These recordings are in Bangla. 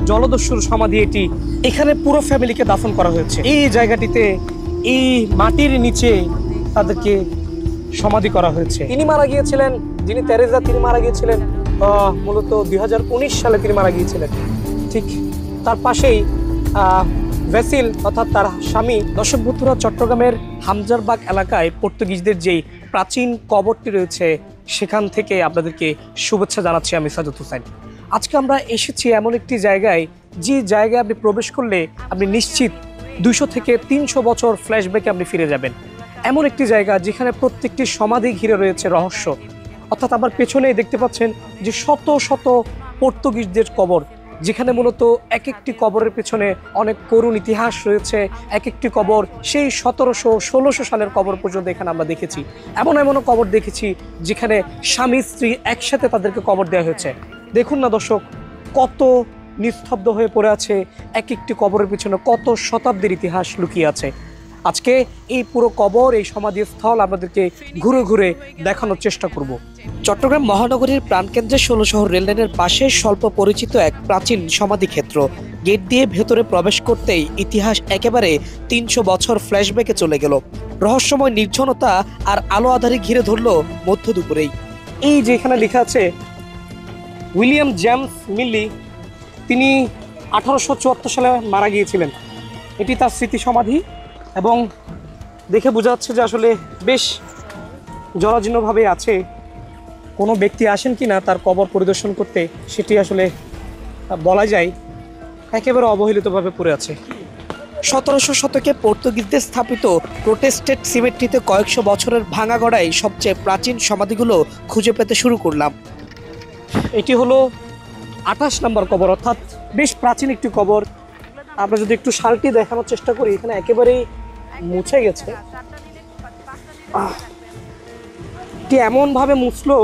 জলদস্যুর সমাধি এটি। এখানে পুরো ফ্যামিলিকে দাফন করা হয়েছে। এই জায়গাটিতে এই মাটির নিচে তাদেরকে সমাধি করা হয়েছে। তিনি মারা গিয়েছিলেন, যিনি তেরেজা, তিনি মারা গিয়েছিলেন মূলত 2019 সালে তিনি মারা গিয়েছিলেন। ঠিক তার পাশেই ভেসিল অর্থাৎ তার স্বামী। দর্শক বন্ধুরা, চট্টগ্রামের হামজারবাগ এলাকায় পর্তুগিজদের যেই প্রাচীন কবরটি রয়েছে সেখান থেকে আপনাদেরকে শুভেচ্ছা জানাচ্ছি আমি সাজ্জাদ হোসেন। আজকে আমরা এসেছি এমন একটি জায়গায়, যে জায়গায় আপনি প্রবেশ করলে আপনি নিশ্চিত 200 থেকে 300 বছর ফ্ল্যাশব্যাকে আপনি ফিরে যাবেন। এমন একটি জায়গা যেখানে প্রত্যেকটি সমাধি ঘিরে রয়েছে রহস্য। অর্থাৎ আমার পেছনেই দেখতে পাচ্ছেন যে শত শত পর্তুগিজদের কবর, যেখানে মূলত এক একটি কবরের পেছনে অনেক করুণ ইতিহাস রয়েছে। এক একটি কবর সেই 1700-1600 সালের কবর পর্যন্ত এখানে আমরা দেখেছি। এমনও কবর দেখেছি যেখানে স্বামী স্ত্রী একসাথে তাদেরকে কবর দেওয়া হয়েছে। দেখুন না দর্শক, কত নিস্তব্ধ হয়ে পড়ে আছে এক একটি কবরের পিছনে, কত শতাব্দীর ইতিহাস লুকিয়ে আছে। আজকে এই পুরো কবর, এই সমাধিস্থল আমাদেরকে ঘুরে ঘুরে দেখানোর চেষ্টা করব। চট্টগ্রাম মহানগরীর প্রাণকেন্দ্রে 16 শহর রেললাইনের পাশে স্বল্প পরিচিত এক প্রাচীন সমাধিক্ষেত্র। গেট দিয়ে ভেতরে প্রবেশ করতেই ইতিহাস একেবারে 300 বছর ফ্ল্যাশব্যাকে চলে গেল। রহস্যময় নির্জনতা আর আলো আধারে ঘিরে ধরল মধ্য দুপুরেই। এই যে এখানে লেখা আছে উইলিয়াম জেমস মিলি, তিনি 1874 সালে মারা গিয়েছিলেন। এটি তার স্মৃতি সমাধি এবং দেখে বোঝা যাচ্ছে যে আসলে বেশ জরাজীর্ণভাবে আছে। কোনো ব্যক্তি আসেন কি না তার কবর পরিদর্শন করতে সেটি আসলে বলা যায় একেবারে অবহেলিতভাবে পড়ে আছে। 1700 শতকে পর্তুগিজদের স্থাপিত প্রোটেস্টেড সিমেট্রিতে কয়েকশো বছরের ভাঙা গড়ায় সবচেয়ে প্রাচীন সমাধিগুলো খুঁজে পেতে শুরু করলাম। এটি হলো 28 নম্বর কবর, অর্থাৎ বেশ প্রাচীন একটি কবর। আমরা যদি একটু সালটি দেখানোর চেষ্টা করি, এখানে একেবারেই মুছে গেছে। এটি এমনভাবে মুছলো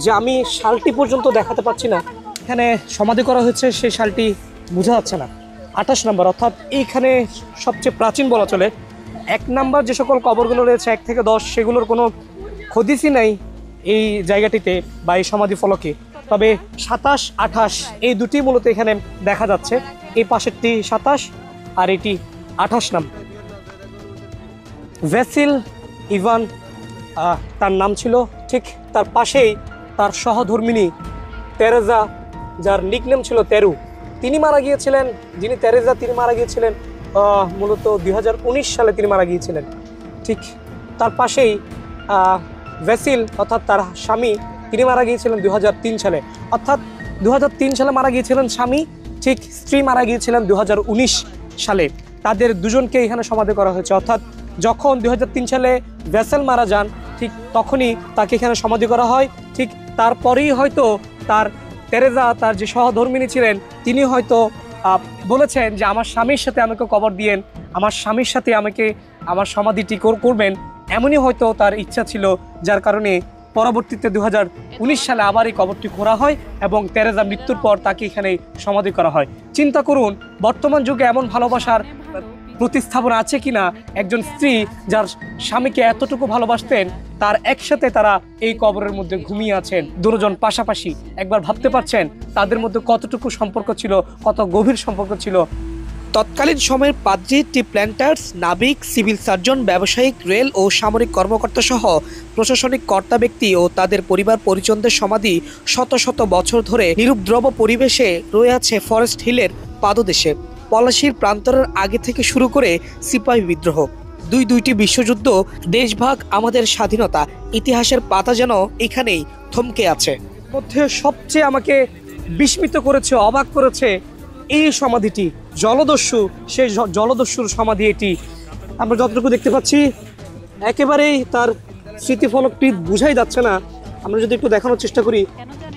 যে আমি সালটি পর্যন্ত দেখাতে পারছি না। এখানে সমাধি করা হয়েছে সেই সালটি বোঝা যাচ্ছে না। 28 নম্বর, অর্থাৎ এইখানে সবচেয়ে প্রাচীন বলা চলে। 1 নম্বর যে সকল কবরগুলো রয়েছে 1 থেকে 10, সেগুলোর কোনো হদিসই নাই এই জায়গাটিতে বা এই সমাধি ফলকে। তবে 27, 28 এই দুটি মূলত এখানে দেখা যাচ্ছে। এই পাশেরটি 27 আর এটি 28 নাম। ভেসিল ইভান তার নাম ছিল। ঠিক তার পাশেই তার সহধর্মিণী তেরেজা, যার নিকনেম ছিল তেরু, তিনি মারা গিয়েছিলেন। যিনি তেরেজা, তিনি মারা গিয়েছিলেন মূলত 2019 সালে তিনি মারা গিয়েছিলেন। ঠিক তার পাশেই ভেসিল অর্থাৎ তার স্বামী, তিনি মারা গিয়েছিলেন 2003 সালে। অর্থাৎ 2003 সালে মারা গিয়েছিলেন স্বামী, ঠিক স্ত্রী মারা গিয়েছিলেন 2019 সালে। তাদের দুজনকে এখানে সমাধি করা হয়েছে। অর্থাৎ যখন 2003 সালে ভেসেল মারা যান, ঠিক তখনই তাকে এখানে সমাধি করা হয়। ঠিক তারপরেই হয়তো তার তেরেজা, তার যে সহধর্মিণী ছিলেন, তিনি হয়তো বলেছেন যে আমার স্বামীর সাথে আমাকে কবর দিয়েন, আমার স্বামীর সাথে আমাকে আমার সমাধিটি করবেন। এমনই হয়তো তার ইচ্ছা ছিল, যার কারণে পরবর্তীতে 2019 সালে আবার এই কবরটি খোঁড়া হয় এবং তেরেজা মৃত্যুর পর তাকে এখানে সমাধি করা হয়। চিন্তা করুন, বর্তমান যুগে এমন ভালোবাসার প্রতিস্থাপনা আছে কিনা। একজন স্ত্রী যার স্বামীকে এতটুকু ভালোবাসতেন, তার একসাথে তারা এই কবরের মধ্যে ঘুমিয়ে আছেন দুজন পাশাপাশি। একবার ভাবতে পারছেন তাদের মধ্যে কতটুকু সম্পর্ক ছিল, কত গভীর সম্পর্ক ছিল। তৎকালীন সময়ের পাদ্রী, টি প্ল্যান্টার্স, নাবিক, সিভিল সার্জন, ব্যবসায়িক, রেল ও সামরিক কর্মকর্তা সহ প্রশাসনিক কর্তা ব্যক্তি ও তাদের পরিবার পরিজনদের সমাধি শত শত বছর ধরে নিরুপদ্রব পরিবেশে রয়ে আছে ফরেস্ট হিলের পাদদেশে। পলাশীর প্রান্তরের আগে থেকে শুরু করে সিপাহী বিদ্রোহ, দুইটি বিশ্বযুদ্ধ, দেশভাগ, আমাদের স্বাধীনতা, ইতিহাসের পাতা যেন এখানেই থমকে আছে। মধ্যে সবচেয়ে আমাকে বিস্মিত করেছে, অবাক করেছে এই সমাধিটি। জলদস্যু, সেই জলদস্যুর সমাধি এটি। আমরা যতটুকু দেখতে পাচ্ছি একেবারেই তার স্মৃতিফলকটি বোঝাই যাচ্ছে না। আমরা যদি একটু দেখানোর চেষ্টা করি,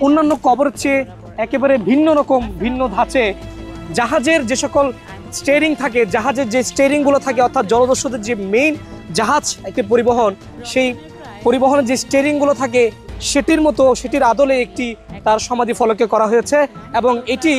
অন্যান্য কবরের চেয়ে একেবারে ভিন্ন রকম, ভিন্ন ধাঁচে। জাহাজের যে সকল স্টিয়ারিং থাকে, জাহাজের যে স্টিয়ারিংগুলো থাকে, অর্থাৎ জলদস্যুদের যে মেইন জাহাজ একটি পরিবহন, সেই পরিবহনের যে স্টিয়ারিংগুলো থাকে সেটির মতো, সেটির আদলে একটি তার সমাধি ফলকে করা হয়েছে। এবং এটি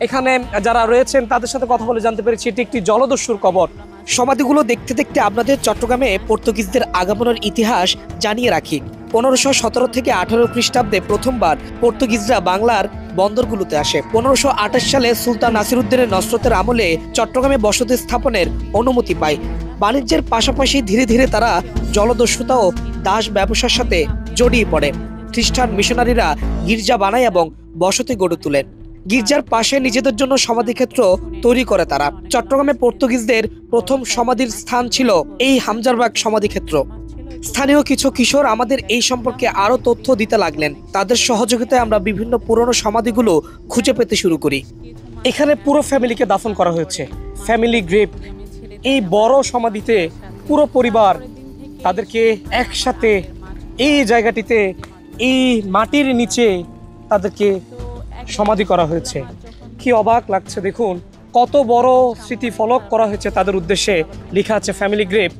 এখানে যারা রয়েছেন তাদের সাথে কথা বলে জানতে পেরেছি এটি একটি জলদস্যুর কবর। সমাধিগুলো দেখতে দেখতে আপনাদের চট্টগ্রামে পর্তুগিজদের আগমনের ইতিহাস জানিয়ে রাখি। 1517 থেকে 18 খ্রিস্টাব্দে প্রথমবার পর্তুগিজরা বাংলার বন্দরগুলোতে আসে। 1528 সালে সুলতান নাসিরউদ্দিনের নসরতের আমলে চট্টগ্রামে বসতি স্থাপনের অনুমতি পায়। বাণিজ্যের পাশাপাশি ধীরে ধীরে তারা জলদস্যুতা ও দাস ব্যবসার সাথে জড়িয়ে পড়ে। খ্রিস্টান মিশনারিরা গির্জা বানায় এবং বসতি গড়ে তোলেন। গির্জার পাশে নিজেদের জন্য সমাধিক্ষেত্র তৈরি করে তারা। চট্টগ্রামে পর্তুগিজদের প্রথম সমাধির স্থান ছিল এই হামজারবাগ সমাধিক্ষেত্র। স্থানীয় কিছু কিশোর আমাদের এই সম্পর্কে আরো তথ্য দিতে লাগলেন। তাদের সহযোগিতায় আমরা বিভিন্ন পুরনো সমাধিগুলো খুঁজে পেতে শুরু করি। এখানে পুরো ফ্যামিলিকে দাফন করা হয়েছে, ফ্যামিলি গ্রেভ। এই বড় সমাধিতে পুরো পরিবার তাদেরকে একসাথে এই জায়গাটিতে এই মাটির নিচে তাদেরকে সমাধি করা হয়েছে। কি অবাক লাগছে দেখুন, কত বড় স্মৃতি ফলক করা হয়েছে তাদের উদ্দেশ্যে, লেখা আছে ফ্যামিলি গ্রেভ,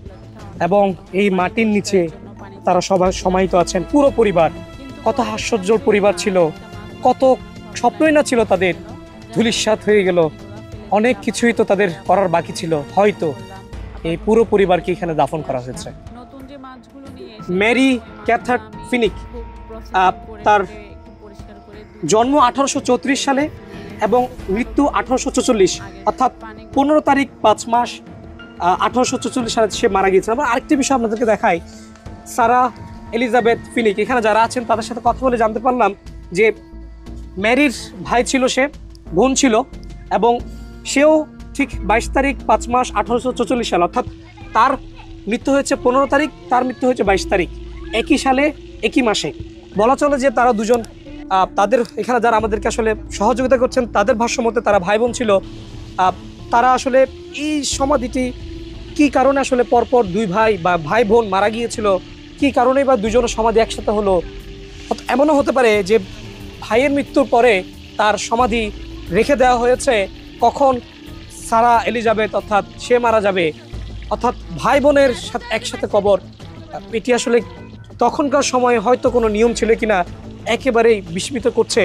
এবং এই মাটির নিচে তারা সবাই সমাহিত আছেন পুরো পরিবার। কত হাস্যোজ্জ্বল পরিবার ছিল, কত স্বপ্নই না ছিল তাদের, ধূলিসাৎ হয়ে গেল। অনেক কিছুই তো তাদের করার বাকি ছিল, হয়তো এই পুরো পরিবারকে এখানে দাফন করা হয়েছে। মেরি ক্যাথার ফিনিক, তার জন্ম 1834 সালে এবং মৃত্যু 1844, অর্থাৎ 15 তারিখ 5 মাস 1844 সালে সে মারা গিয়েছে। আমরা আরেকটি বিষয় আপনাদেরকে দেখাই, সারা এলিজাবেথ ফিনিক। এখানে যারা আছেন তাদের সাথে কথা বলে জানতে পারলাম যে ম্যারির ভাই ছিল, সে বোন ছিল, এবং সেও ঠিক 22 তারিখ 5 মাস 1844 সাল, অর্থাৎ তার মৃত্যু হয়েছে 15 তারিখ, তার মৃত্যু হয়েছে 22 তারিখ, একই সালে একই মাসে। বলা চলে যে তারা দুজন, তাদের এখানে যারা আমাদেরকে আসলে সহযোগিতা করছেন তাদের ভাষ্য মতে তারা ভাই বোন ছিল। তারা আসলে এই সমাধিটি কি কারণে আসলে পরপর দুই ভাই বা ভাই বোন মারা গিয়েছিল, কি কারণে বা দুজনের সমাধি একসাথে হলো। এমনও হতে পারে যে ভাইয়ের মৃত্যুর পরে তার সমাধি রেখে দেওয়া হয়েছে, কখন সারা এলিজাবেথ অর্থাৎ সে মারা যাবে, অর্থাৎ ভাই বোনের সাথে একসাথে কবর। এটি আসলে তখনকার সময়ে হয়তো কোনো নিয়ম ছিল কিনা একেবারেই বিস্মিত করছে।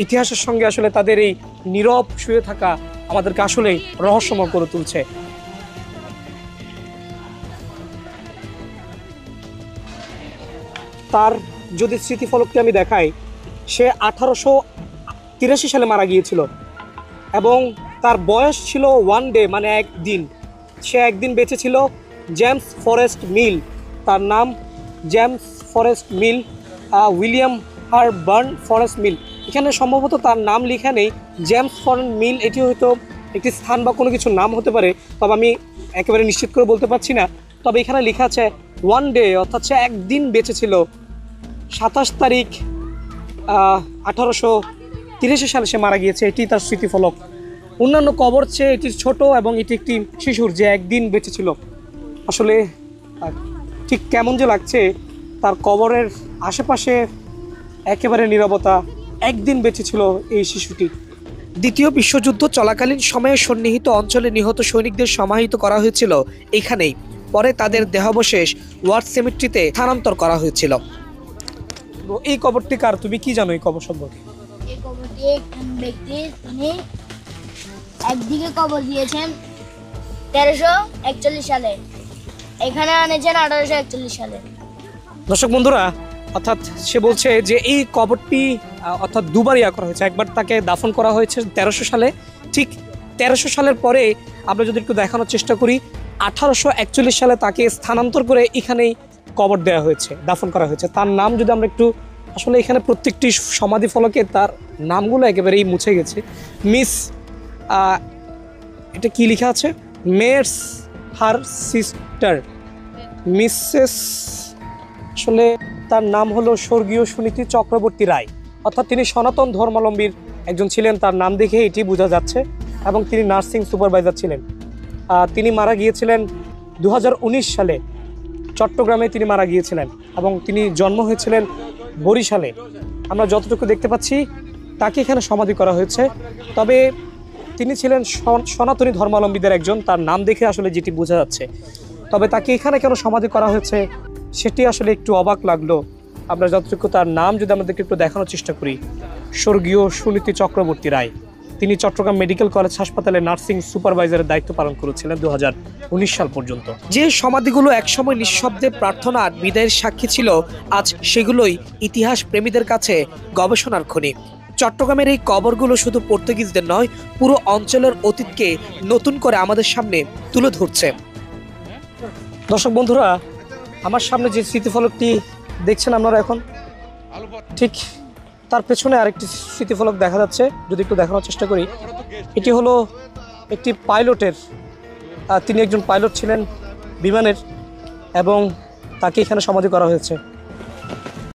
ইতিহাসের সঙ্গে আসলে তাদের এই নীরব শুয়ে থাকা আমাদেরকে আসলেই রহস্যময় করে তুলছে। তার যদি স্মৃতিফলকটি আমি দেখাই, সে 1883 সালে মারা গিয়েছিল এবং তার বয়স ছিল 1 ডে, মানে একদিন। সে একদিন বেঁচে ছিল। জেমস ফরেস্ট মিল, তার নাম জেমস ফরেস্ট মিল, উইলিয়াম হারবার্ন ফরেস্ট মিল। এখানে সম্ভবত তার নাম লেখা নেই, জেমস ফরেস্ট মিল, এটি হয়তো একটি স্থান বা কোনো কিছুর নাম হতে পারে, তবে আমি একেবারে নিশ্চিত করে বলতে পারছি না। তবে এখানে লেখা আছে 1 ডে, অর্থাৎ সে একদিন বেঁচে ছিল। 27 তারিখ 1883 সালে সে মারা গিয়েছে, এটি তার স্মৃতিফলক। অন্যান্য কবর চেয়ে এটি ছোট এবং এটি একটি শিশুর যে একদিন বেঁচে ছিল। আসলে ঠিক কেমন যে লাগছে, তার কবরের আশেপাশে একেবারে নীরবতা, একদিন বেঁচে ছিল এই শিশুটি। দ্বিতীয় বিশ্বযুদ্ধ চলাকালীন সময়ে সন্নিহিত অঞ্চলে নিহত সৈনিকদের সমাহিত করা হয়েছিল এখানেই। পরে তাদের দেহাবশেষ ওয়ার সেমেট্রিতে স্থানান্তর করা হয়েছিল। এই কবরটি কার, তুমি কি জানো এই কবর সম্পর্কে? এই কবরটি একজন ব্যক্তি, তিনি একদিকে কবর দিয়েছেন 1341 সালে, এখানে আনেছেন 1841 সালে। দর্শক বন্ধুরা, অর্থাৎ সে বলছে যে এই কবরটি অর্থাৎ দুবার ইয়া করা হয়েছে। একবার তাকে দাফন করা হয়েছে 1300 সালে, ঠিক 1300 সালের পরে আমরা যদি একটু দেখানোর চেষ্টা করি, 1841 সালে তাকে স্থানান্তর করে এখানেই কবর দেওয়া হয়েছে, দাফন করা হয়েছে। তার নাম যদি আমরা একটু, আসলে এখানে প্রত্যেকটি সমাধি ফলকে তার নামগুলো একেবারেই মুছে গেছে। মিস, এটা কি লেখা আছে, মেয়ার্স হার সিস্টার, মিসেস, আসলে তার নাম হলো স্বর্গীয় সুনীতি চক্রবর্তী রায়, অর্থাৎ তিনি সনাতন ধর্মাবলম্বীর একজন ছিলেন, তার নাম দেখে এটি বোঝা যাচ্ছে। এবং তিনি নার্সিং সুপারভাইজার ছিলেন। তিনি মারা গিয়েছিলেন 2019 সালে, চট্টগ্রামে তিনি মারা গিয়েছিলেন এবং তিনি জন্ম হয়েছিলেন বরিশালে। আমরা যতটুকু দেখতে পাচ্ছি তাকে এখানে সমাধি করা হয়েছে। তবে তিনি ছিলেন সনাতনী ধর্মাবলম্বীদের একজন, তার নাম দেখে আসলে যেটি বোঝা যাচ্ছে। তবে তাকে এখানে কেন সমাধি করা হয়েছে সেটি আসলে একটু অবাক লাগলো। আমরা যতটুকু তার নাম যদি আমাদেরকে একটু দেখানোর চেষ্টা করি, স্বর্গীয় সুনীতি চক্রবর্তী রায়। তিনি চট্টগ্রাম মেডিকেল কলেজ হাসপাতালে নার্সিং সুপারভাইজারের দায়িত্ব পালন করেছিলেন 2019 সাল পর্যন্ত। যে সমাধিগুলো একসময় নিঃশব্দে প্রার্থনা আর বিদায়ের সাক্ষী ছিল, আজ সেগুলোই ইতিহাস প্রেমীদের কাছে গবেষণার খনি। চট্টগ্রামের এই কবরগুলো শুধু পর্তুগিজদের নয়, পুরো অঞ্চলের অতীতকে নতুন করে আমাদের সামনে তুলে ধরছে। দর্শক বন্ধুরা, আমার সামনে যে স্মৃতিফলকটি দেখছেন আপনারা এখন, ঠিক তার পেছনে আরেকটি স্মৃতিফলক দেখা যাচ্ছে। যদি একটু দেখানোর চেষ্টা করি, এটি হলো একটি পাইলটের, তিনি একজন পাইলট ছিলেন বিমানের, এবং তাকে এখানে সমাধি করা হয়েছে।